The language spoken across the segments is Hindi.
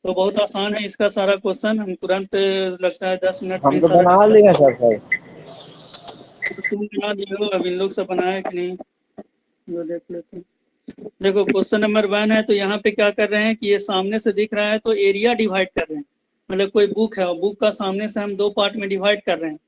तो बहुत आसान है इसका सारा क्वेश्चन, हम तुरंत लगता है 10 मिनट में हम ही तो सारा बना डिस्कस लिए कर। सर। तो तुम बना दिए हो, अब इन लोग से बनाया कि नहीं वो देख लेते हैं। देखो क्वेश्चन नंबर 1 है, तो यहाँ पे क्या कर रहे हैं कि ये सामने से दिख रहा है तो एरिया डिवाइड कर रहे हैं। मतलब कोई बुक है और बुक का सामने से हम 2 पार्ट में डिवाइड कर रहे हैं,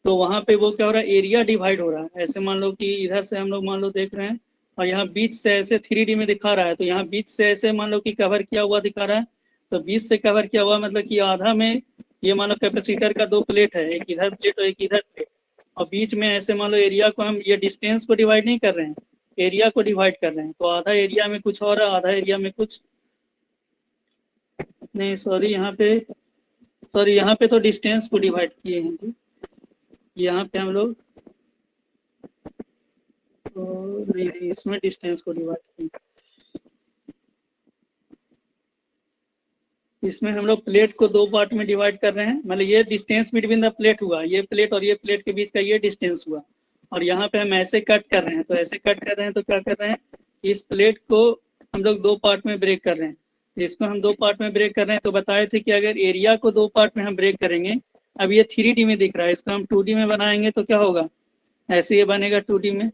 तो वहां पे वो क्या हो रहा है, एरिया डिवाइड हो रहा है। ऐसे मान लो कि इधर से हम लोग मान लो देख रहे हैं और यहाँ बीच से ऐसे 3D में दिखा रहा है, तो यहाँ बीच से ऐसे मान लो कि कवर किया हुआ दिखा रहा है, तो बीच से कवर किया हुआ मतलब कि आधा में ये मान लो कैपेसिटर का 2 प्लेट है, एक इधर प्लेट और एक इधर प्लेट, और बीच में ऐसे मान लो एरिया को हम ये डिस्टेंस को डिवाइड नहीं कर रहे हैं, एरिया को डिवाइड कर रहे हैं। तो आधा एरिया में कुछ और है, आधा एरिया में कुछ नहीं, सॉरी यहाँ पे तो डिस्टेंस को डिवाइड किए हैं, यहाँ पे हम लोग तो नहीं, इसमें डिस्टेंस को डिवाइड किए, इसमें हम लोग प्लेट को 2 पार्ट में डिवाइड कर रहे हैं। मतलब ये डिस्टेंस बिटवीन द प्लेट हुआ, ये प्लेट और ये प्लेट के बीच का ये डिस्टेंस हुआ, और यहाँ पे हम ऐसे कट कर रहे हैं, तो ऐसे कट कर रहे हैं तो क्या कर रहे हैं, इस प्लेट को हम लोग 2 पार्ट में ब्रेक कर रहे हैं। इसको हम 2 पार्ट में ब्रेक कर रहे हैं, तो बताए थे कि अगर एरिया को 2 पार्ट में हम ब्रेक करेंगे, अब ये 3D में दिख रहा है, इसको हम 2D में बनाएंगे तो क्या होगा, ऐसे ये बनेगा 2D में,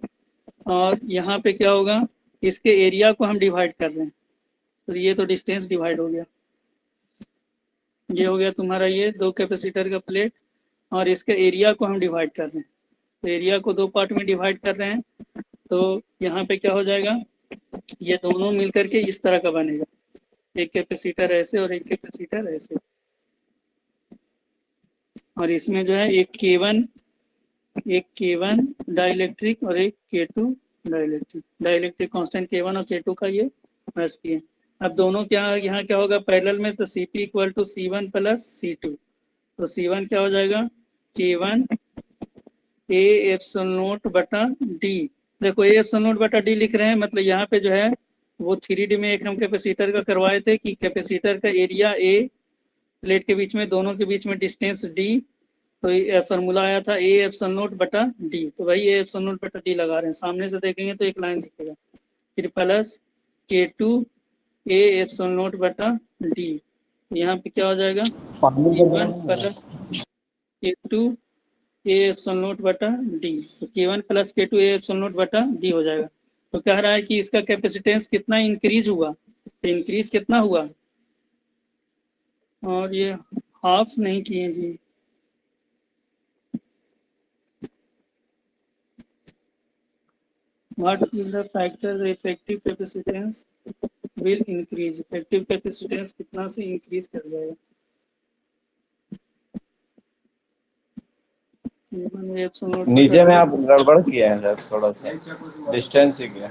और यहाँ पे क्या होगा, इसके एरिया को हम डिवाइड कर रहे हैं, तो ये तो डिस्टेंस डिवाइड हो गया। ये हो गया तुम्हारा ये 2 कैपेसिटर का प्लेट, और इसके एरिया को हम डिवाइड कर रहे हैं, तो एरिया को 2 पार्ट में डिवाइड कर रहे हैं, तो यहाँ पे क्या हो जाएगा, ये दोनों मिलकर के इस तरह का बनेगा, एक कैपेसिटर ऐसे और एक कैपेसिटर ऐसे, और इसमें जो है एक K1 डाइलेक्ट्रिक और एक K2 डाइलेक्ट्रिक कांस्टेंट K1 और K2 का ये प्लस किए। अब दोनों क्या यहाँ क्या होगा पैरेलल में, तो Cp equal to C1 plus C2, तो C1 क्या हो जाएगा K1 A एप्सिलॉन नॉट बटा D। देखो A एप्सिलॉन नॉट बटा D लिख रहे हैं, मतलब यहाँ पे जो है वो 3D में एक हम कैपेसिटर का करवाए थे कि कैपेसिटर का एरिया A, प्लेट के बीच में दोनों के बीच में डिस्टेंस D, तो ये फॉर्मूला आया था ए एप्सिलॉन नॉट बटा डी, तो भाई ए एप्सिलॉन नॉट बटा डी लगा रहे हैं, सामने से देखेंगे तो एक लाइन दिखेगा, फिर plus K2 A epsilon not बटा डी, यहाँ पे क्या हो जाएगा K1 plus K2 A epsilon not बटा डी, तो K1 plus K2 A epsilon not बटा डी हो जाएगा। तो कह रहा है कि इसका कैपेसिटेंस कितना इंक्रीज हुआ, तो इंक्रीज कितना हुआ, और ये हाफ नहीं किए जी, what is the factor the effective capacitance will increase, effective capacitance कितना से इंक्रीज कर जाएगा, नीचे में आप गड़बड़ किया है सर, थोड़ा सा डिस्टेंस ही किया।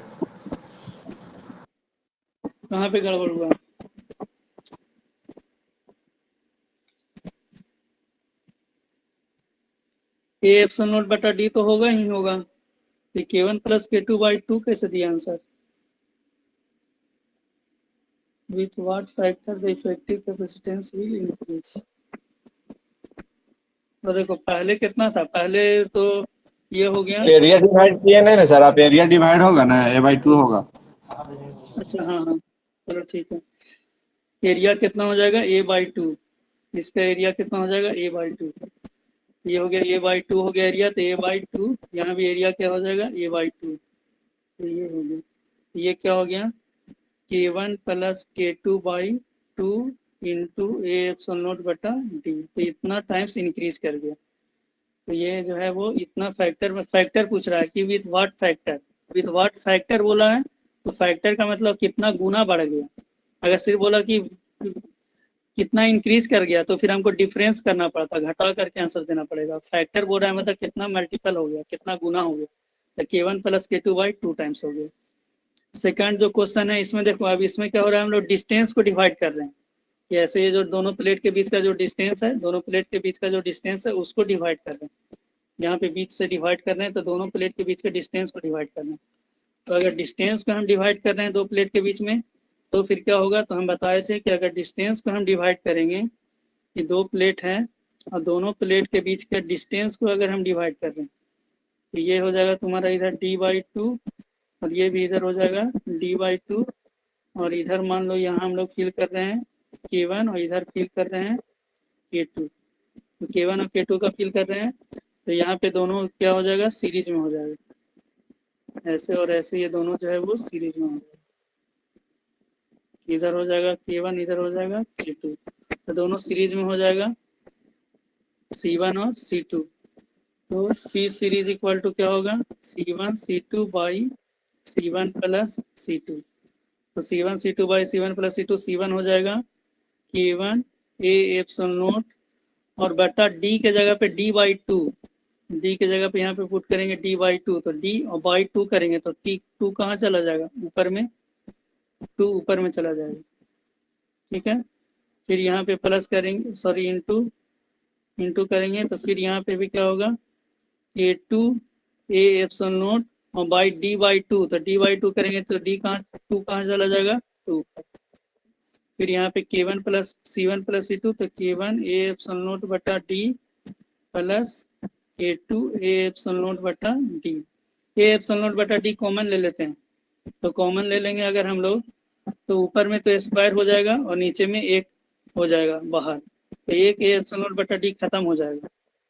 कहाँ पे गड़बड़ हुआ, ए एप्सिलॉन नॉट बटा डी तो होगा ही होगा, तो K1 प्लस K2 बाई 2 कैसे दिया answer, with what factor the effective capacitance will increase। तो देखो पहले कितना था, पहले तो ये हो गया, एरिया डिवाइड किए नहीं ना सर आप, एरिया डिवाइड होगा ना A/2 होगा। अच्छा हाँ हाँ चलो ठीक है, एरिया कितना हो जाएगा A/2, इसका एरिया कितना हो जाएगा A/2, ये हो गया A/2 हो गया एरिया, तो A/2 यहाँ भी एरिया क्या हो जाएगा A/2, तो ये हो गया, ये क्या हो गया K1 plus K2 by 2 into A epsilon not बटा डी, तो इतना टाइम्स इंक्रीज कर गया, तो ये जो है वो इतना फैक्टर पूछ रहा है कि विथ व्हाट फैक्टर बोला है, तो फैक्टर का मतलब कितना गुना बढ़ गया, अगर सिर्फ बोला कि कितना इंक्रीज कर गया तो फिर हमको डिफरेंस करना पड़ता, घटा करके आंसर देना पड़ेगा, फैक्टर बोल रहा है मतलब कितना मल्टीपल हो गया, कितना गुना हो गया, तो K1 plus K2 by 2 times हो गया। सेकंड जो क्वेश्चन है इसमें देखो, अब इसमें क्या हो रहा है, हम लोग डिस्टेंस को डिवाइड कर रहे हैं, कि ऐसे ये जो दोनों प्लेट के बीच का जो डिस्टेंस है, दोनों प्लेट के बीच का जो डिस्टेंस है उसको डिवाइड कर रहे हैं, यहाँ पे बीच से डिवाइड कर रहे हैं, तो दोनों प्लेट के बीच के डिस्टेंस को डिवाइड कर रहे हैं, तो अगर डिस्टेंस को हम डिवाइड कर रहे हैं 2 प्लेट के बीच में, तो फिर क्या होगा, तो हम बताए थे कि अगर डिस्टेंस को हम डिवाइड करेंगे कि 2 प्लेट है और दोनों प्लेट के बीच के डिस्टेंस को अगर हम डिवाइड कर रहे हैं, तो ये हो जाएगा तुम्हारा इधर D/2 और ये भी इधर हो जाएगा D/2, और इधर मान लो यहाँ हम लोग फिल कर रहे हैं K1 और इधर फिल कर रहे हैं K2। तो K1 और K2 का फिल कर रहे हैं, तो यहाँ पे दोनों क्या हो जाएगा, सीरीज में हो जाएगा। ऐसे और ऐसे ये दोनों जो है वो सीरीज में हो जाएगा। इधर हो जाएगा K1, इधर हो जाएगा K2, तो दोनों सीरीज में हो जाएगा C1 और C2। तो C सीरीज इक्वल टू क्या होगा, C1 C2 by C1 plus C2। तो C1 C2 by C1 plus C2, C1 हो जाएगा K1 A एप्सिलॉन नोट और बटा D के जगह पे D बाई 2, D के जगह पे यहाँ पे पुट करेंगे D बाई 2, तो D और बाई 2 करेंगे तो T2 कहाँ चला जाएगा, ऊपर में 2 ऊपर में चला जाएगा। ठीक है, फिर यहाँ पे प्लस करेंगे, सॉरी इंटू करेंगे, तो फिर यहाँ पे भी क्या होगा K2 A एप्सिलॉन नोट और बाई D बाई 2, तो D बाई 2 करेंगे तो D कहाँ 2 कहाँ चला जाएगा, 2 ऊपर। फिर यहाँ पे K1 plus C1 plus C2, तो K1 A एप्सिलॉन नोट बटा D plus K2 A epsilon note बटा D। A एप्सिलॉन नोट बटा D कॉमन ले लेते हैं, तो कॉमन ले लेंगे अगर हम लोग, तो ऊपर में तो स्क्वायर हो जाएगा और नीचे में एक हो जाएगा बाहर, तो एक A एप्सिलॉन नोट बटा D खत्म हो जाएगा।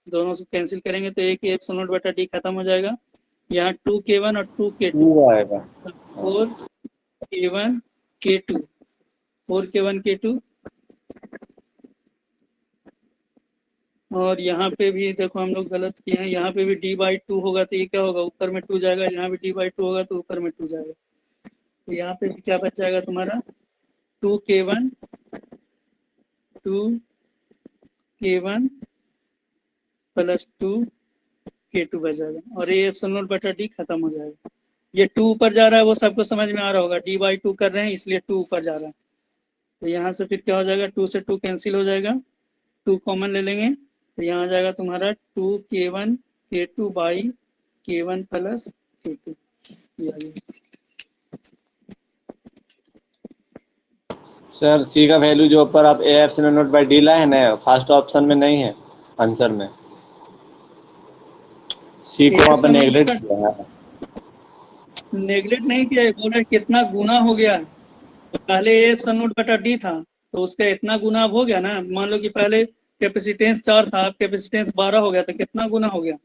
दोनों से कैंसिल करेंगे तो एक A एप्सिलॉन नोट बटा D खत्म हो जाएगा। यहाँ 2K1 और 2K2, 2 आएगा। 4K1 K2, 4K1 K2। और यहाँ पे भी देखो हम लोग गलत किए हैं, यहाँ पे भी D बाई 2 होगा तो ये क्या होगा, ऊपर में 2 जाएगा, यहाँ भी D बाई 2 होगा तो ऊपर में 2 जाएगा। तो यहाँ पे भी क्या बच जाएगा तुम्हारा 2K1 प्लस 2K2 बच जाएगा और ये एप्सिलॉन नोट बटा D खत्म हो जाएगा। ये 2 ऊपर जा रहा है वो सबको समझ में आ रहा होगा, D बाई 2 कर रहे हैं इसलिए 2 ऊपर जा रहा है। तो यहाँ से फिर क्या हो जाएगा, 2 से 2 कैंसिल हो जाएगा, 2 कॉमन ले लेंगे, तो यहाँ आ जाएगा तुम्हारा 2K1 K2 by K1 plus K2। Sir सी का वैल्यू जो ऊपर आप A epsilon not by D लाए हैं ना, फर्स्ट ऑप्शन में नहीं है आंसर में, सी को वहाँ पर नेगलेक्ट किया है। नेगलेक्ट नहीं किया है, बोल रहे कितना गुना हो गया। तो पहले ए एप्सिलॉन नोट बटा डी था, तो उसका इतना गुना अब हो गया ना, मान लो कि पहले कैपेसिटेंस 4 था, अब कैपेसिटेंस 12 हो गया, तो कितना गुना हो गया,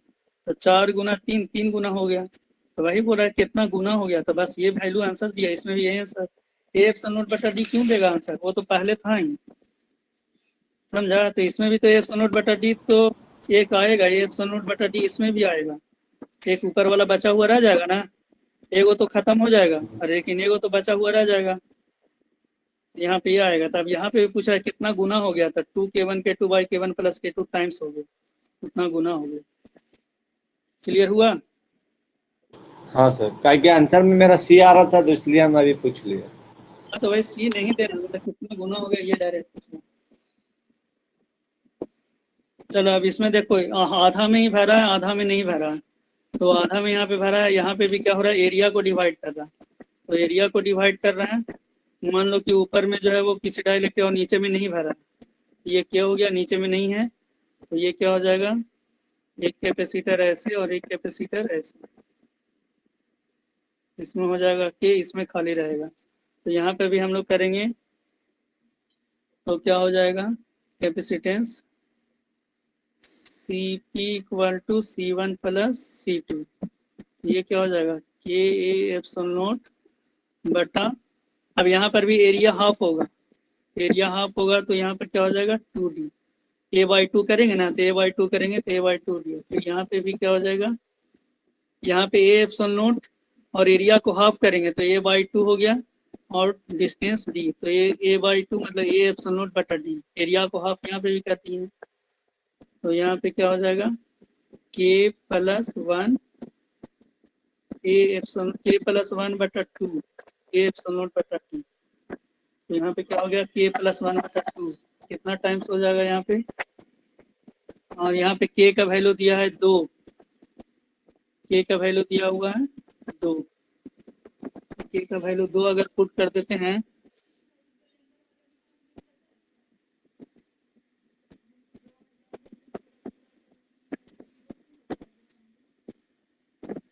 तो 4 गुना 3, 3 गुना हो गया। तो वही बोल रहा है कितना गुना हो गया, तो बस ये वैल्यू आंसर दिया, इसमें भी यही आंसर। ए एप्सिलॉन नोट बटा डी क्यों देगा आंसर, वो तो पहले था ही, समझा। तो इसमें भी तो ए एप्सिलॉन नोट बटा डी तो एक आएगा, ए एप्सिलॉन नोट बटा डी इसमें भी आएगा, एक ऊपर वाला बचा हुआ रह जाएगा ना, एगो तो खत्म हो जाएगा और लेकिन एगो तो बचा हुआ रह जाएगा, यहाँ पे ये आएगा। तब यहाँ पे भी पूछ रहा है कितना गुना हो गया था, 2K1 K2 by K1 plus K2 times हो गया, उतना गुना हो गया। क्लियर हुआ। हाँ सर, क्या क्या आंसर में मेरा सी आ रहा था तो इसलिए हम अभी पूछ लिया। तो वही सी नहीं दे रहा, कितना गुना हो गया ये डायरेक्ट पूछना। चलो अब इसमें देखो आधा में ही भरा है, आधा में नहीं भरा है, तो आधा में यहाँ पे भरा है, यहाँ पे भी क्या हो रहा है, एरिया को डिवाइड कर रहा है, तो एरिया को डिवाइड कर रहा है। मान लो कि ऊपर में जो है वो किसी डायलेक्ट और नीचे में नहीं भरा, ये क्या हो गया, नीचे में नहीं है, तो ये क्या हो जाएगा, एक कैपेसिटर ऐसे और एक कैपेसिटर ऐसे, इसमें हो जाएगा कि इसमें खाली रहेगा। तो यहाँ पे भी हम लोग करेंगे तो क्या हो जाएगा, capacitance Cp equal to C1 plus C2, ये क्या हो जाएगा Ka एप्सिलॉन नोट बटा, अब यहाँ पर भी एरिया हाफ होगा, एरिया हाफ होगा तो यहाँ पर क्या हो जाएगा 2D, A बाई 2 करेंगे ना, तो A बाई 2 करेंगे तो A बाई 2D, फिर यहाँ पे भी क्या हो जाएगा, यहाँ पे A एप्सिलॉन नोट और एरिया को हाफ करेंगे तो A बाई 2 हो गया और डिस्टेंस D, तो A बाई 2 मतलब A एप्सिलॉन नोट बटा D, एरिया को हाफ यहाँ पे भी करती है, तो यहाँ पे क्या हो जाएगा K प्लस 1 K प्लस 1 बटा 2 A एप्सिलॉन नोट बटा 2, तो यहाँ पे क्या हो गया K प्लस 1 बटा 2, कितना टाइम्स हो जाएगा यहाँ पे, और यहाँ पे K का वैल्यू दिया है 2, K का वैल्यू दिया हुआ है 2, K का वैल्यू 2 अगर पुट कर देते हैं,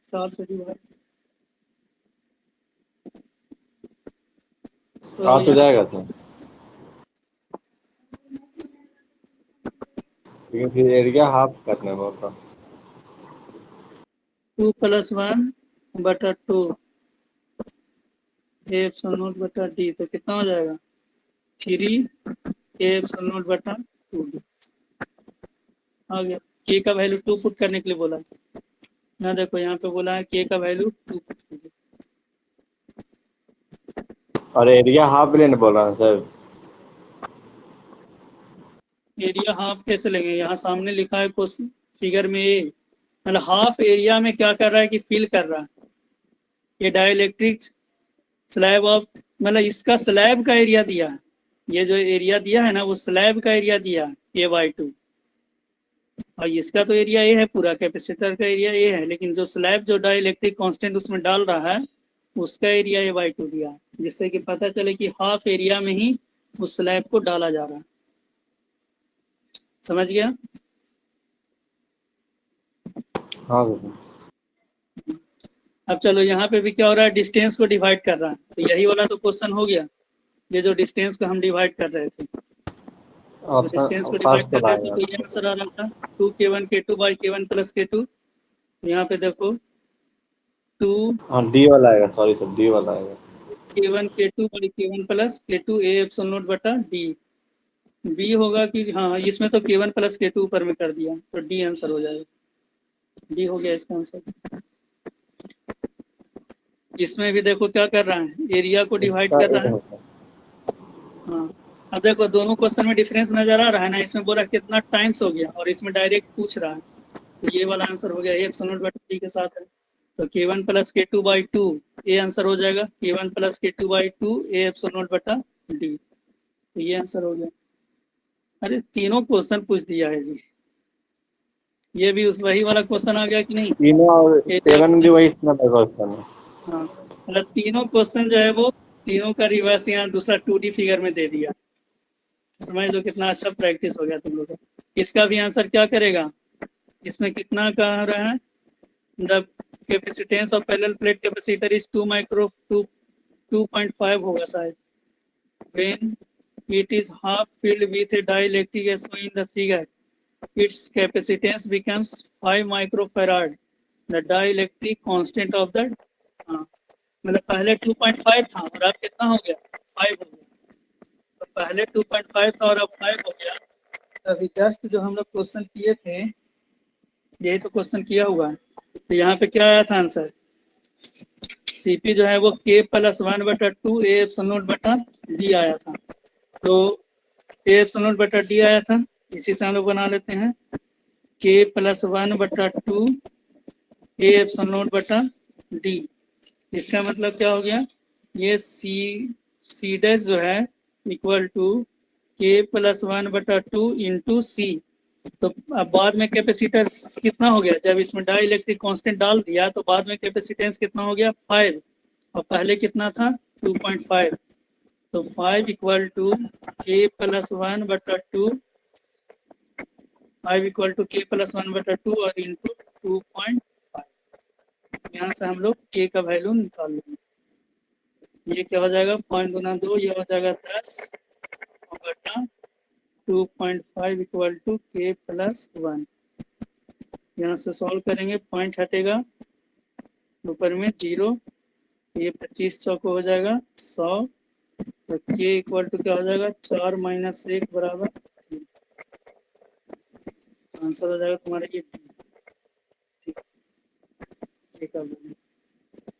चार से डिवाइड आ तो जाएगा सर। लेकिन फिर एरिया हाफ करना होगा। 2 + 1/2 ए एप्सिलॉन नॉट बटा डी, तो कितना हो जाएगा 3 ए एप्सिलॉन नॉट बटा 2D आ गया। के का वैल्यू 2 पुट करने के लिए बोला है ना, देखो यहाँ पे बोला है के का वैल्यू 2 पुट कीजिए। और एरिया हाफ लेने बोल रहा है सर। एरिया हाफ कैसे लेंगे, यहाँ सामने लिखा है क्वेश्चन फिगर में ए, मतलब हाफ एरिया में क्या कर रहा है कि फिल कर रहा है। ये डाइलेक्ट्रिक स्लैब ऑफ, मतलब इसका स्लैब का एरिया दिया है, ये जो एरिया दिया है ना वो स्लैब का एरिया दिया है A/2, और इसका तो एरिया ए है, पूरा कैपेसिटर का एरिया ए है, लेकिन जो स्लैब जो डाइलेक्ट्रिक कांस्टेंट उसमें डाल रहा है उसका एरिया A/2 दिया है, जिससे कि पता चले कि हाफ एरिया में ही उस स्लैब को डाला जा रहा है। समझ गया? हाँ सर। अब चलो यहाँ पे भी क्या हो रहा है, डिस्टेंस को डिवाइड कर रहा है, तो यही वाला तो क्वेश्चन हो गया, ये जो डिस्टेंस को हम डिवाइड कर रहे थे, तो डिस्टेंस को डिवाइड फर्स्ट कर रहे थे आएगा। तो ये आंसर आ रहा था 2K1K2/K1 + K2। यहाँ पे देखो 2 हाँ डी वाला आएगा, सॉरी सर, डी वाला आएगा। K1K2/K1 + K2 A epsilon not बटा डी। बी होगा कि हाँ, इसमें तो K1 + K2 ऊपर में कर दिया, तो डी आंसर हो जाएगा, डी हो गया इसका आंसर। इसमें भी देखो क्या कर रहा है, एरिया को डिवाइड इसका कर रहा ए है। होगा। हाँ, अब देखो दोनों क्वेश्चन में डिफरेंस नजर आ रहा है ना, इसमें बोला कितना टाइम्स हो गया और इसमें डायरेक्ट पूछ रहा है, तो ये वाला आंसर हो गया ए एप्सिलॉन नॉट बटा डी के साथ है, तो K1 + K2/2 ए आंसर हो जाएगा, K1 + K2/2 A epsilon not बटा डी, तो ये आंसर हो गया। अरे तीनों क्वेश्चन पूछ दिया है जी, ये भी उस वही वाला क्वेश्चन आ गया कि नहीं, तीनों और एरिया 7 भी वही नंबर क्वेश्चन है। हाँ, मतलब तीनों क्वेश्चन जो है वो तीनों का रिवर्स यहाँ दूसरा 2D फिगर में दे दिया। समझ लो कितना अच्छा प्रैक्टिस हो गया तुम लोग का। इसका भी आंसर क्या करेगा, इसमें कितना कह रहा है, the capacitance of parallel plate capacitor is 2.5 होगा शायद, when it is half filled with a dielectric as shown in the figure, its capacitance becomes 5 microfarad, the dielectric constant of the, हाँ, मतलब पहले 2.5 था और अब कितना हो गया 5 हो गया, तो पहले 2.5 था और अब 5 हो गया। अभी जस्ट जो हम लोग क्वेश्चन किए थे, यही तो क्वेश्चन किया हुआ है, तो यहाँ पे क्या आया था आंसर, सीपी जो है वो K + 1/2 ए एप्सिलॉन नॉट बटा डी आया था, तो ए एप्सिलॉन नॉट बटा डी आया था, इसी से हम लोग बना लेते हैं K + 1/2 ए एप्सिलॉन नॉट बटा डी। इसका मतलब क्या हो गया, ये सी डैश जो है इक्वल टू K + 1/2 इंटू सी, तो अब बाद में कैपेसिटर कितना हो गया, जब इसमें डाई इलेक्ट्रिक कॉन्स्टेंट डाल दिया तो बाद में कैपेसिटेंस कितना हो गया 5, और पहले कितना था 2.5, तो 5 equal to K + 1/2, 5 equal to K + 1/2 और इंटू 2.5, यहाँ से हम लोग K का वैल्यू निकाल लेंगे, ये क्या हो जाएगा 5×2, ये हो जाएगा 10 बटा 2.5 इक्वल टू K + 1, यहाँ से सॉल्व करेंगे, पॉइंट हटेगा ऊपर में 0, ये 25 चौको हो जाएगा 100, तो K इक्वल टू क्या हो जाएगा 4 - 1 बराबर 3, आंसर हो जाएगा तुम्हारा ये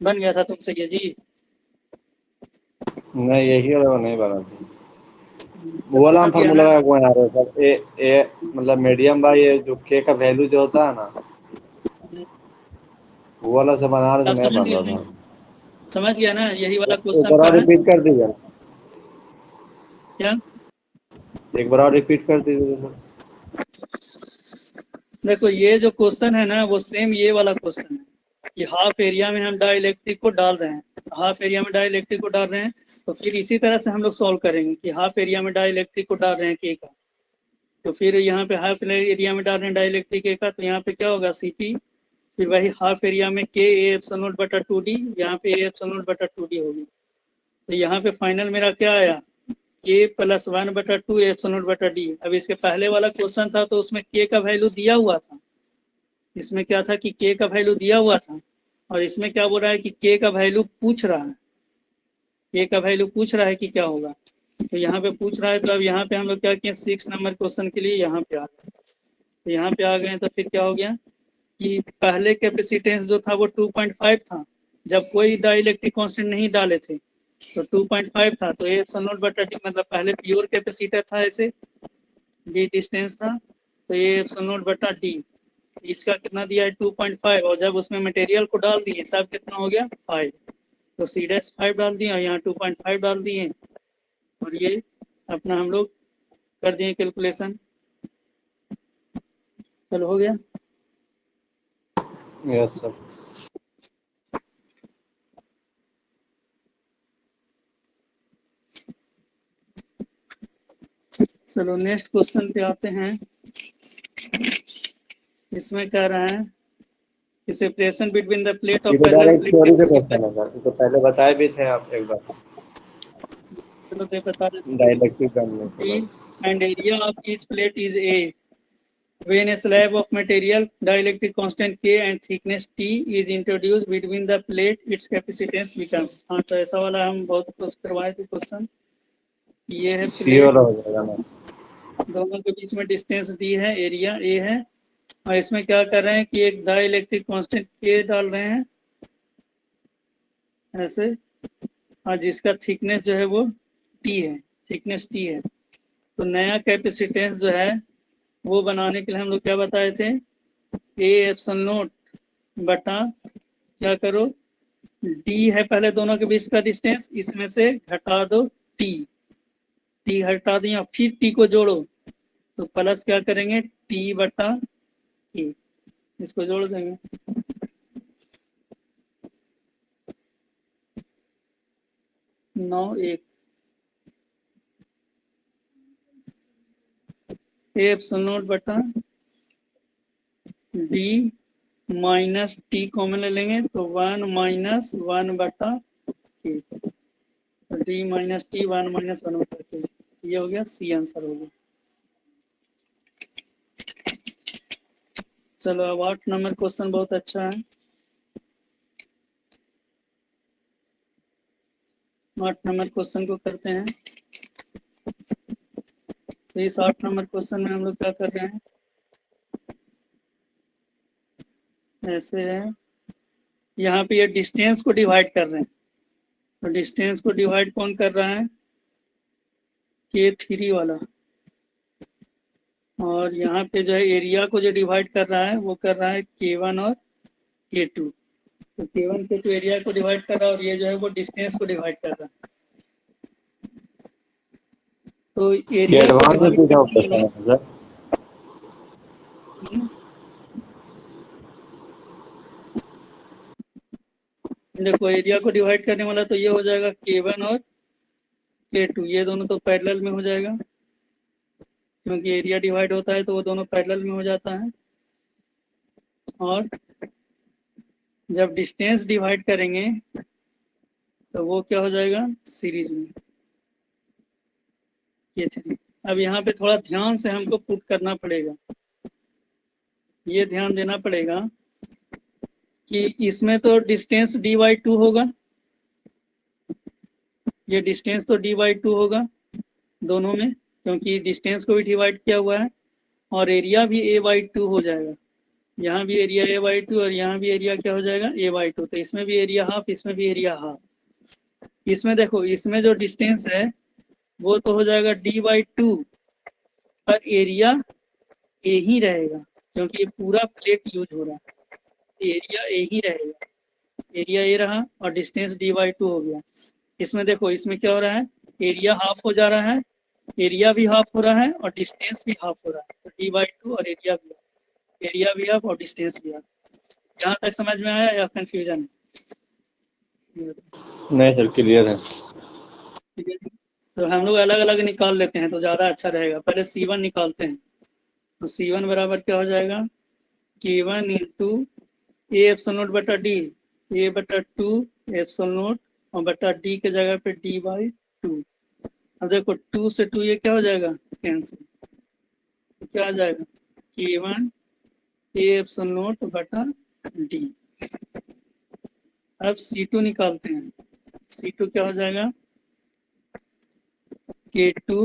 बन गया था तुमसे ये जी। नहीं यही वाला नहीं बना था, वो तो वाला हम समझ गया फार्मूला ना, लगा के बना रहे हैं सर। ए मतलब मीडियम बाई ये जो के का वैल्यू जो होता है ना, वो वाला से बना रहे आप थे, नहीं समझ बन गया रहा नहीं, था। समझ गया ना, यही वाला एक क्वेश्चन बार का और है रिपीट कर दीजिए, क्या, एक बार और रिपीट कर दीजिए सर। देखो ये जो क्वेश्चन है ना वो सेम ये वाला क्वेश्चन है कि हाफ एरिया में हम डाइलेक्ट्रिक को डाल रहे हैं, हाफ एरिया में डाइलेक्ट्रिक को डाल रहे हैं, तो फिर इसी तरह से हम लोग सॉल्व करेंगे कि हाफ एरिया में डाइलेक्ट्रिक को डाल रहे हैं के का, तो फिर यहाँ पे हाफ एरिया में डाल रहे हैं डाइलेक्ट्रिक के का, तो यहाँ पे क्या होगा सीपी, फिर वही हाफ एरिया में के ए एप्सिलॉन नॉट बटा 2D, यहाँ पे ए एप्सिलॉन नॉट बटा 2D होगी, तो यहाँ पे फाइनल मेरा क्या आया के प्लस 1/2 एप्सिलॉन नॉट बटा डी। अब इसके पहले वाला क्वेश्चन था तो उसमें के का वैल्यू दिया हुआ था, इसमें क्या था कि के का वैल्यू दिया हुआ था, और इसमें क्या बोल रहा है कि के का वैल्यू पूछ रहा है, के का वैल्यू पूछ रहा है कि क्या होगा। तो यहाँ पे पूछ रहा है, तो अब यहाँ पे हम लोग क्या किए, 6 नंबर क्वेश्चन के लिए यहाँ पे आ गए। तो यहाँ पे आ गए तो फिर क्या हो गया कि पहले कैपेसिटेंस जो था वो 2.5 था, जब कोई डाइलेक्ट्रिक कांस्टेंट नहीं डाले थे तो 2.5 था, तो एप्सिलॉन नॉट बटा डी मतलब पहले प्योर कैपेसिटर था, ऐसे डी डिस्टेंस था, तो ये एप्सिलॉन नॉट बटा डी, इसका कितना दिया है 2.5, और जब उसमें मटेरियल को डाल दिए तब कितना हो गया 5, तो सी डैश 5 डाल दिए और यहाँ 2.5 डाल दिए, और ये अपना हम लोग कर दिए कैलकुलेशन। चलो हो गया। Yes sir. चलो नेक्स्ट क्वेश्चन पे आते हैं। इसमें कह रहा है कि सेपरेशन बिटवीन द प्लेट ये ऑफ तो पैरेलल डायरेक्ट प्लेट थ्योरी पे कैपेसिटर। क्वेश्चन है सर, ये तो पहले बताए भी थे आप एक बार चलो दे बता देते डाइलेक्ट्रिक करने के हैं। बाद। And area of each plate is a when a slab of material dielectric constant K and thickness T is introduced between the plate its capacitance becomes। हाँ तो ऐसा वाला हम बहुत कुछ करवाए थे क्वेश्चन। ये है श्योर प्लेट, हो जाएगा ना। दोनों के बीच में डिस्टेंस डी है, एरिया ए है, और इसमें क्या कर रहे हैं कि एक डाइलेक्ट्रिक कांस्टेंट K डाल रहे हैं ऐसे, और जिसका थिकनेस जो है वो T है, थिकनेस T है। तो नया कैपेसिटेंस जो है वो बनाने के लिए हम लोग क्या बताए थे, ए एप्सिलॉन नॉट बटा क्या करो, डी है पहले दोनों के बीच का डिस्टेंस, इसमें से घटा दो टी, टी हटा दिया फिर टी को जोड़ो, तो प्लस क्या करेंगे टी बटा टी, इसको जोड़ देंगे। 9 1 एप्सिलॉन नॉट बटा डी माइनस टी कॉमन ले लेंगे तो 1 माइनस 1 बटा T, D minus T 1 minus 1 बटा टी, ये हो गया सी आंसर हो गया। चलो अब 8 नंबर क्वेश्चन बहुत अच्छा है। 8 नंबर क्वेश्चन को करते हैं। तो इस 8 नंबर क्वेश्चन में हम लोग क्या कर रहे हैं, ऐसे है, यहाँ पे ये डिस्टेंस को डिवाइड कर रहे हैं, तो डिस्टेंस को डिवाइड कौन कर रहा है, K3 वाला, और यहाँ पे जो है एरिया को जो डिवाइड कर रहा है वो कर रहा है K1 और K2, तो K1 K2 एरिया को डिवाइड कर रहा है, और ये जो है वो डिस्टेंस को डिवाइड कर रहा है। तो ये एरिया को एडवांस में डिवाइड पूछा करने क्वेश्चन वाला, है सर। देखो एरिया को डिवाइड करने वाला तो ये हो जाएगा K1 और K2, ये दोनों तो पैरेलल में हो जाएगा, क्योंकि एरिया डिवाइड होता है तो वो दोनों पैरेलल में हो जाता है, और जब डिस्टेंस डिवाइड करेंगे तो वो क्या हो जाएगा सीरीज में, K3। अब यहाँ पे थोड़ा ध्यान से हमको पुट करना पड़ेगा, ये ध्यान देना पड़ेगा कि इसमें तो डिस्टेंस d/2 होगा, ये डिस्टेंस तो d/2 होगा दोनों में, क्योंकि डिस्टेंस को भी डिवाइड किया हुआ है, और एरिया भी a/2 हो जाएगा, यहाँ भी एरिया a/2 और यहाँ भी एरिया क्या हो जाएगा a/2, तो इसमें भी एरिया हाफ, इसमें भी एरिया हाफ। इसमें देखो इसमें जो डिस्टेंस है वो तो हो जाएगा d/2, पर एरिया ए ही रहेगा, क्योंकि ये पूरा प्लेट यूज हो रहा है, एरिया ए ही रहेगा, एरिया ए रहा और डिस्टेंस d/2 हो गया। इसमें देखो इसमें क्या हो रहा है, एरिया हाफ हो जा रहा है, एरिया भी हाफ हो रहा है और डिस्टेंस भी हाफ हो रहा है, तो d/2 और एरिया भी हाफ और डिस्टेंस भी हाफ। यहाँ तक समझ में आया या कंफ्यूजन? नहीं सर क्लियर है। ठीक है, तो हम लोग अलग अलग निकाल लेते हैं तो ज्यादा अच्छा रहेगा। पहले C1 निकालते हैं, तो C1 बराबर क्या हो जाएगा, K1 into A epsilon not बटा डी, a/2 एप्सिलॉन नॉट और बटा डी के जगह पे d/2, अब देखो 2 से 2 ये क्या हो जाएगा, कैंसिल, तो क्या आ जाएगा K1 A एप्सिलॉन नॉट बटा D। अब C2 निकालते हैं, C2 क्या हो जाएगा K2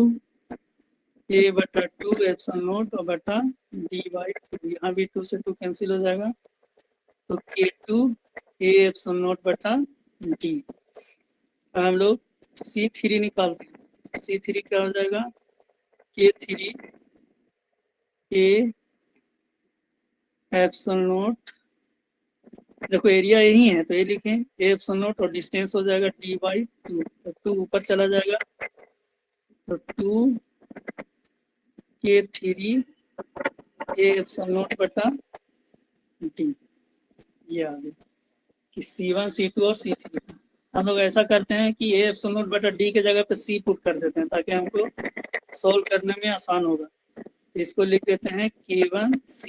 A बटा 2 एप्सिलॉन नॉट बटा D बाई 2, यहाँ भी 2 से 2 कैंसिल हो जाएगा, तो K2 A एप्सिलॉन नॉट बटा D। हम लोग C3 निकालते हैं, C3 क्या हो जाएगा K3 A एप्सिलॉन नॉट, देखो एरिया यही है तो ये लिखें A एप्सिलॉन नॉट और डिस्टेंस हो जाएगा D बाई 2, तो 2 ऊपर चला जाएगा, तो 2 K3 A एप्सिलॉन नॉट बटा D। ये आ गया कि C1 C2 और C3। हम लोग ऐसा करते हैं कि A एप्सिलॉन नॉट बटा D के जगह पे C पुट कर देते हैं ताकि हमको सॉल्व करने में आसान होगा। इसको लिख देते हैं K1C,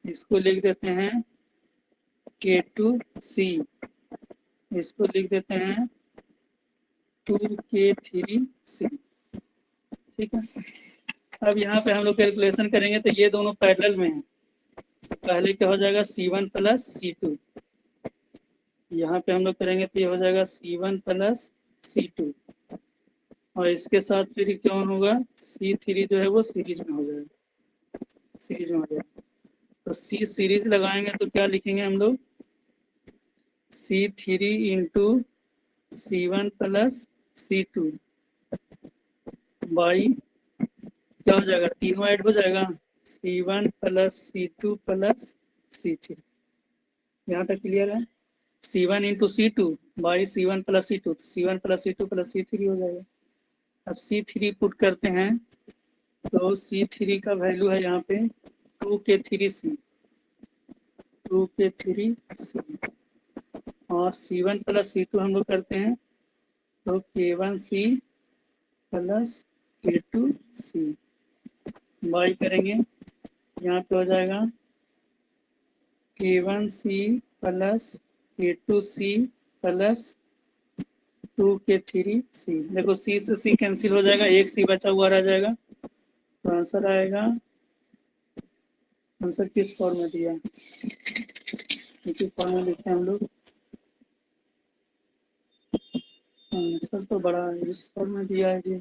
इसको लिख देते हैं K2C, इसको लिख देते हैं 2K3C। ठीक है, अब यहाँ पे हम लोग कैलकुलेशन करेंगे तो ये दोनों पैरेलल में हैं, पहले क्या हो जाएगा C1 प्लस C2, यहाँ पे हम लोग करेंगे तो ये हो जाएगा C1 प्लस C2, और इसके साथ फिर क्या होगा C3 जो है वो सीरीज में हो जाएगा, सीरीज में हो जाएगा, तो C सीरीज लगाएंगे तो क्या लिखेंगे हम लोग C3 into C1 plus C2 by क्या हो जाएगा, तीनों ऐड हो जाएगा C1 plus C2 plus C3। यहाँ तक क्लियर है, C1 into C2 by C1 plus C2, तो C1 plus C2 plus C3 हो जाएगा। अब C3 पुट करते हैं तो C3 का वैल्यू है यहाँ पे 2K3C, 2K3C, और C1 प्लस C2 हम लोग करते हैं तो K1C प्लस K2C बाई करेंगे, यहाँ पे हो जाएगा K1C plus K2C plus 2K3C। देखो C से C कैंसिल हो जाएगा, एक C बचा हुआ रह जाएगा, तो आंसर आएगा, आंसर किस फॉर्म में दिया, किस फॉर्म में लिखते हैं हम लोग, आंसर तो बड़ा है, इस फॉर्म में दिया है जी,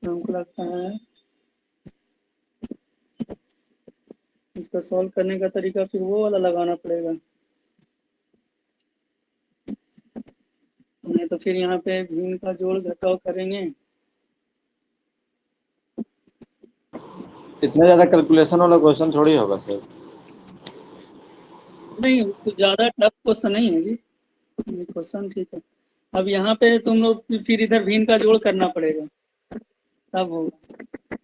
तो हमको लगता है इसका सॉल्व करने का तरीका फिर वो वाला लगाना पड़ेगा, नहीं तो फिर यहाँ पे भिन्न का जोड़ घटाव करेंगे। इतना ज्यादा कैलकुलेशन वाला क्वेश्चन थोड़ी होगा सर। नहीं कुछ ज्यादा टफ क्वेश्चन नहीं है जी, क्वेश्चन ठीक है। अब यहाँ पे तुम लोग फिर इधर भिन्न का जोड़ करना पड़ेगा, तब होगा।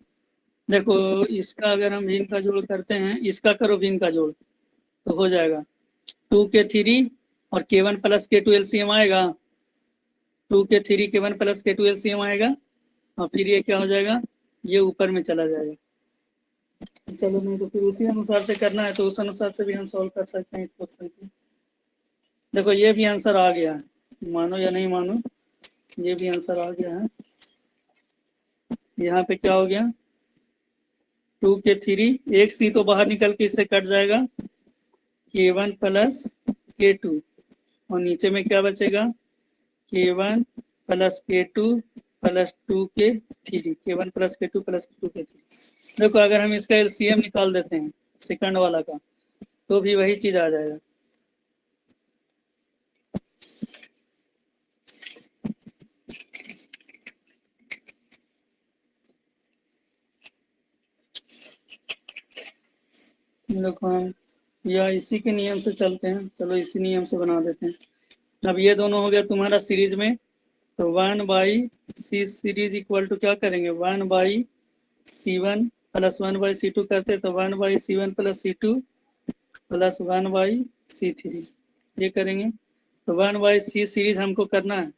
देखो इसका अगर हम भिन्न का जोड़ करते हैं, इसका करो भिन्न का जोड़ तो हो जाएगा 2K3 और K1 प्लस K2 LCM आएगा, 2K3 K1 plus K2 LCM आएगा, और फिर ये क्या हो जाएगा, ये ऊपर में चला जाएगा। चलो नहीं तो फिर उसी अनुसार से करना है तो उस अनुसार से भी हम सॉल्व कर सकते हैं इस क्वेश्चन को। देखो ये भी आंसर आ गया है, मानो या नहीं मानो, ये भी आंसर आ गया है। यहाँ पे क्या हो गया 2K3, एक C तो बाहर निकल के इससे कट जाएगा, K1 प्लस K2, और नीचे में क्या बचेगा K1 plus K2 plus 2K3, K1 plus K2 plus 2K3। देखो अगर हम इसका LCM निकाल देते हैं सेकंड वाला का तो भी वही चीज आ जाएगा। देखो हम या इसी के नियम से चलते हैं, चलो इसी नियम से बना देते हैं। अब ये दोनों हो गया तुम्हारा सीरीज में, तो 1/C सीरीज इक्वल टू क्या करेंगे 1/C1 प्लस 1/C2 करते तो 1/C1 plus C2 plus 1/C3 ये करेंगे। तो 1/C सीरीज हमको करना है,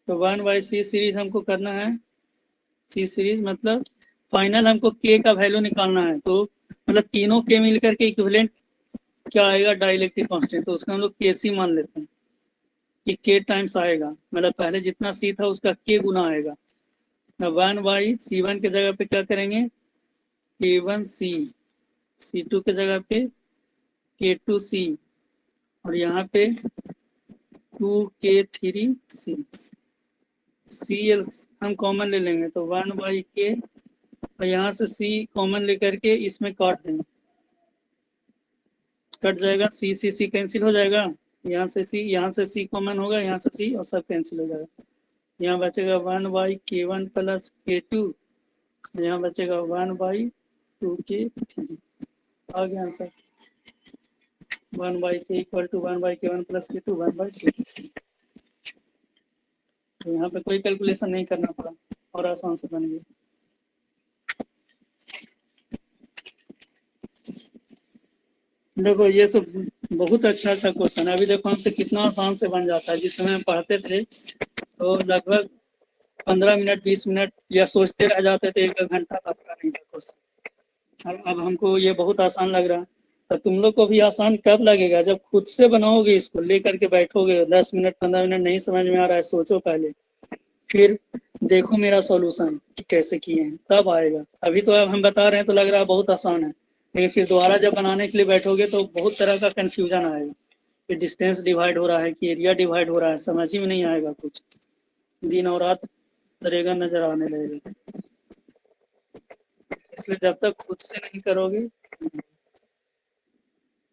तो 1/C सीरीज हमको करना है, C सीरीज मतलब फाइनल हमको K का वैल्यू निकालना है, तो मतलब तीनों K मिलकर के इक्विवेलेंट क्या आएगा डाइलेक्ट्रिक कांस्टेंट, तो उसका हम लोग KC मान लेते हैं। कि के टाइम्स आएगा, मतलब पहले जितना सी था उसका के गुना आएगा। 1/C1 की जगह पे क्या करेंगे, K1C, C2 की जगह पे K2C, और यहाँ पे 2K3C। CL हम कॉमन ले लेंगे तो 1/K, और यहाँ से C कॉमन लेकर के इसमें काट देंगे, कट जाएगा, C कैंसिल हो जाएगा, यहाँ से C कॉमन होगा, यहाँ से C और सब कैंसिल हो जाएगा। यहाँ बचेगा 1/K1 प्लस K2, यहाँ बचेगा 1/2K3। आ गया answer, 1/K equal to 1/K1 plus K2 1/2। तो यहाँ पे कोई कैलकुलेशन नहीं करना पड़ा और आसान से बन गया। देखो ये सब बहुत अच्छा क्वेश्चन है। अभी देखो हमसे कितना आसान से बन जाता है। जिस समय हम पढ़ते थे तो लगभग 15 मिनट 20 मिनट या सोचते रह जाते थे, 1 घंटा लगता नहीं था क्वेश्चन। अब हमको ये बहुत आसान लग रहा है। तो तुम लोग को भी आसान कब लगेगा, जब खुद से बनाओगे, इसको लेकर के बैठोगे, 10 मिनट 15 मिनट नहीं समझ में आ रहा है, सोचो पहले, फिर देखो मेरा सॉल्यूशन कि कैसे किए हैं, तब आएगा। अभी तो अब हम बता रहे हैं तो लग रहा है बहुत आसान है, लेकिन फिर दोबारा जब बनाने के लिए बैठोगे तो बहुत तरह का कंफ्यूजन आएगा कि डिस्टेंस डिवाइड हो रहा है कि एरिया डिवाइड हो रहा है, समझ ही में नहीं आएगा कुछ, दिन और रात तरेगा नजर आने लगेगा। इसलिए जब तक खुद से नहीं करोगे।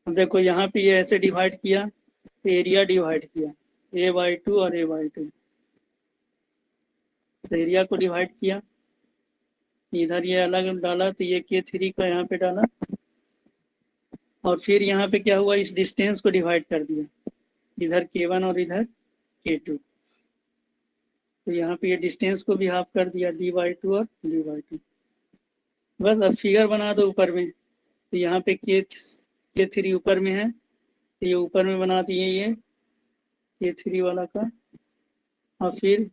देखो यहाँ पे ये ऐसे डिवाइड किया तो एरिया डिवाइड किया, A/2 और A/2, तो एरिया को डिवाइड किया, इधर ये अलग डाला तो ये K3 का यहाँ पे डाला, और फिर यहाँ पे क्या हुआ, इस डिस्टेंस को डिवाइड कर दिया, इधर K1 और इधर K2, तो यहाँ पे ये डिस्टेंस को भी हाफ कर दिया, D/2 और D/2। बस अब फिगर बना दो ऊपर में, तो यहाँ पे K3 ऊपर में है, तो ये ऊपर में बना दिए ये K3 वाला का, और फिर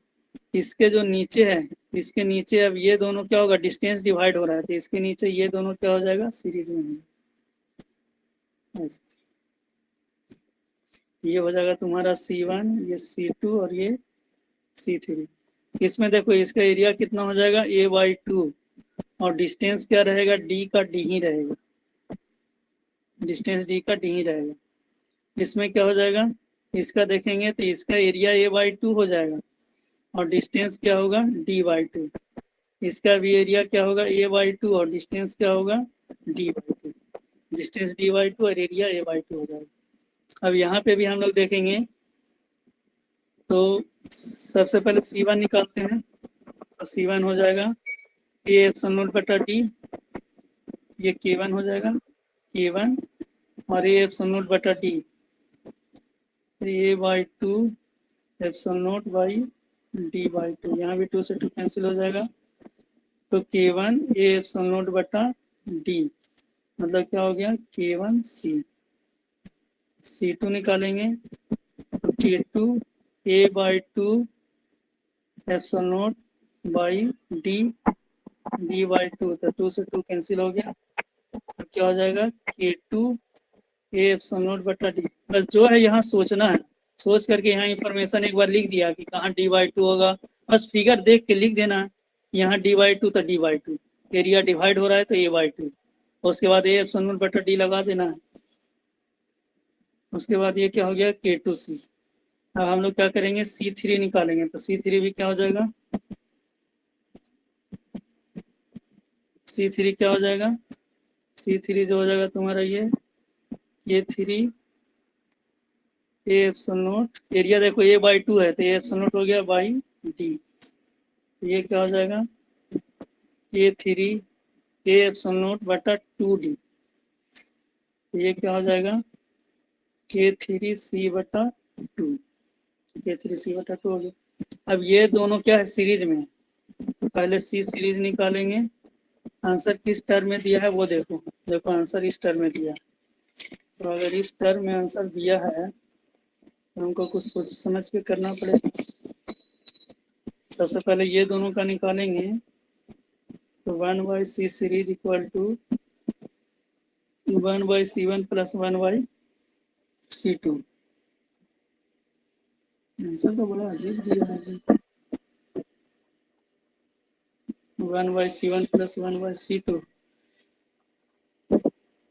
इसके जो नीचे है, इसके नीचे अब ये दोनों क्या होगा, डिस्टेंस डिवाइड हो रहा है, तो इसके नीचे ये दोनों क्या हो जाएगा, सीरीज में है। ये हो जाएगा तुम्हारा C1, ये C2 और ये C3। इसमें देखो इसका एरिया कितना हो जाएगा, A/2, और डिस्टेंस क्या रहेगा, D का D ही रहेगा, डिस्टेंस D का D ही रहेगा। इसमें क्या हो जाएगा, इसका देखेंगे तो इसका एरिया A/2 हो जाएगा, और डिस्टेंस क्या होगा, D/2। इसका भी एरिया क्या होगा, A/2, और डिस्टेंस क्या होगा, D/2। डिस्टेंस D/2 और एरिया A/2 हो जाएगा। अब यहाँ पे भी हम लोग देखेंगे तो सबसे पहले C1 निकालते हैं, तो C1 हो जाएगा A/0/D, ये K1 हो जाएगा, K1 और A/0/D, A/2 ε0/D/2, यहाँ भी 2 से 2 कैंसिल हो जाएगा, तो K1 A/0/D, मतलब क्या हो गया, K1C। C2 निकालेंगे तो K2 A/2 ε0/D/2, तो 2 से 2 कैंसिल हो गया, तो क्या हो जाएगा, K2 A/0/D। बस जो है यहाँ सोचना है, सोच करके यहाँ इंफॉर्मेशन एक बार लिख दिया कि कहाँ D/2 होगा, बस फिगर देख के लिख देना है, यहाँ D/2 तो D/2, एरिया डिवाइड हो रहा है तो A/2, उसके बाद A/0/D लगा देना है। उसके बाद ये क्या हो गया, K2C। अब हम लोग क्या करेंगे, C3 निकालेंगे, तो C3 भी क्या हो जाएगा, C3 क्या हो जाएगा, C3 जो हो जाएगा तुम्हारा ये 3 A/0, एरिया देखो A/2 है तो A/0 हो गया बाई D, ये क्या हो जाएगा, K3 A/0/2D, ये क्या हो जाएगा, K3C/2, K3C/2 हो गया। अब ये दोनों क्या है, सीरीज में है, तो पहले C सीरीज निकालेंगे। आंसर किस टर्म में दिया है वो देखो, देखो आंसर इस टर्म में दिया है, तो अगर इस टर्म में आंसर दिया है तो हमको कुछ सोच समझ के करना पड़ेगा। सबसे पहले ये दोनों का निकालेंगे, तो 1/C series equal to 1/C1 plus 1/C2। Answer तो बड़ा अजीब दिया है जी। 1/C1 + 1/C2,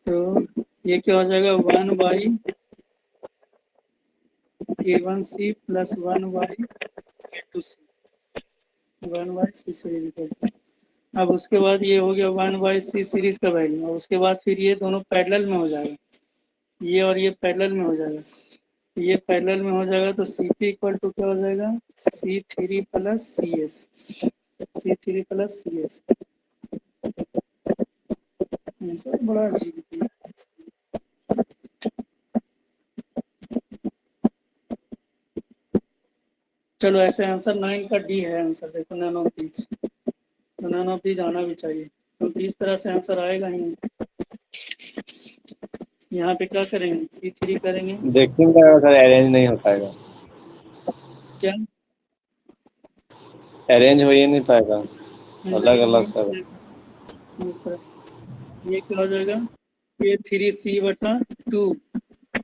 तो ये क्या हो जाएगा 1/A1C + 1/A2C, 1/C सीरीज। अब उसके बाद ये हो गया 1/C सीरीज का वैल्यू, और उसके बाद फिर ये दोनों पैरेलल में हो जाएगा, ये और ये पैरेलल में हो जाएगा, ये पैरेलल में हो जाएगा तो Cp इक्वल टू क्या हो जाएगा C3 + CS, C3 + CS। Answer बड़ा अजीब है। चलो ऐसे आंसर 9 का डी है आंसर, देखो नन ऑफ दीज, तो नन ऑफ दीज आना भी चाहिए, क्योंकि इस तरह से आंसर आएगा ही नहीं। यहाँ पे क्या करेंगे C3 करेंगे, देखने में लगा सर अरेंज नहीं हो पाएगा, क्या अरेंज हो ही नहीं पाएगा, अलग अलग सब। ये क्या हो जाएगा A3C/2,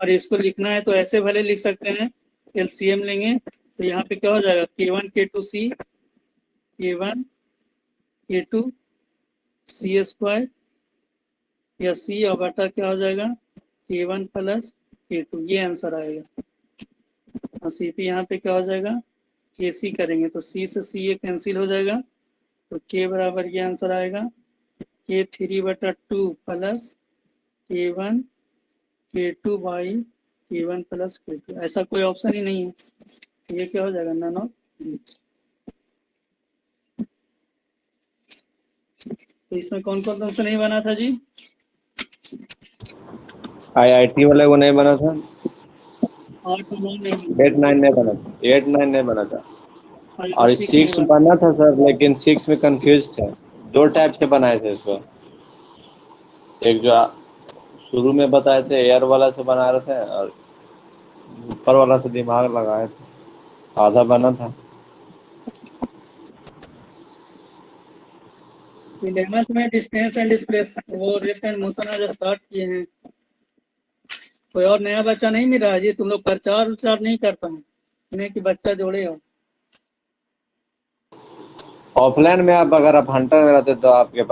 और इसको लिखना है तो ऐसे भले लिख सकते हैं, एलसीएम लेंगे तो यहाँ पे क्या हो जाएगा K1 K2C, K1 K2 C² या C और बटा क्या हो जाएगा K1 + K2, ये आंसर आएगा। और CP यहाँ पे क्या हो जाएगा KC करेंगे तो C से C ये कैंसिल हो जाएगा, तो K बराबर ये आंसर आएगा K3/2 + K1 K2/K1 + K2, ऐसा कोई ऑप्शन ही नहीं है, ये क्या हो जाएगा नन ऑफ दीज। तो इसमें कौन कौन सा नहीं बना था जी, IIT वाले को नहीं बना था, 8 और 9 नहीं, 8 9 नहीं बना था, 8 9 नहीं बना था, और 6 6 नहीं बना था सर, लेकिन 6 में कंफ्यूज थे, दो टाइप से बनाए थे इसको, एक जो शुरू में बताए थे एयर वाला से बना रहे थे, और ऊपर वाला से दिमाग लगाए थे, आधा बना था। 11th में डिस्टेंस एंड डिस्प्लेस वो रेस्ट एंड मोशन आज स्टार्ट किए हैं, कोई और नया बच्चा नहीं मिल रहा है जी, तुम लोग प्रचार उचार नहीं कर पाए इन्हें कि बच्चा जोड़े हो। ऑफलाइन में आप अगर आप हंटर में रहते तो आपके पास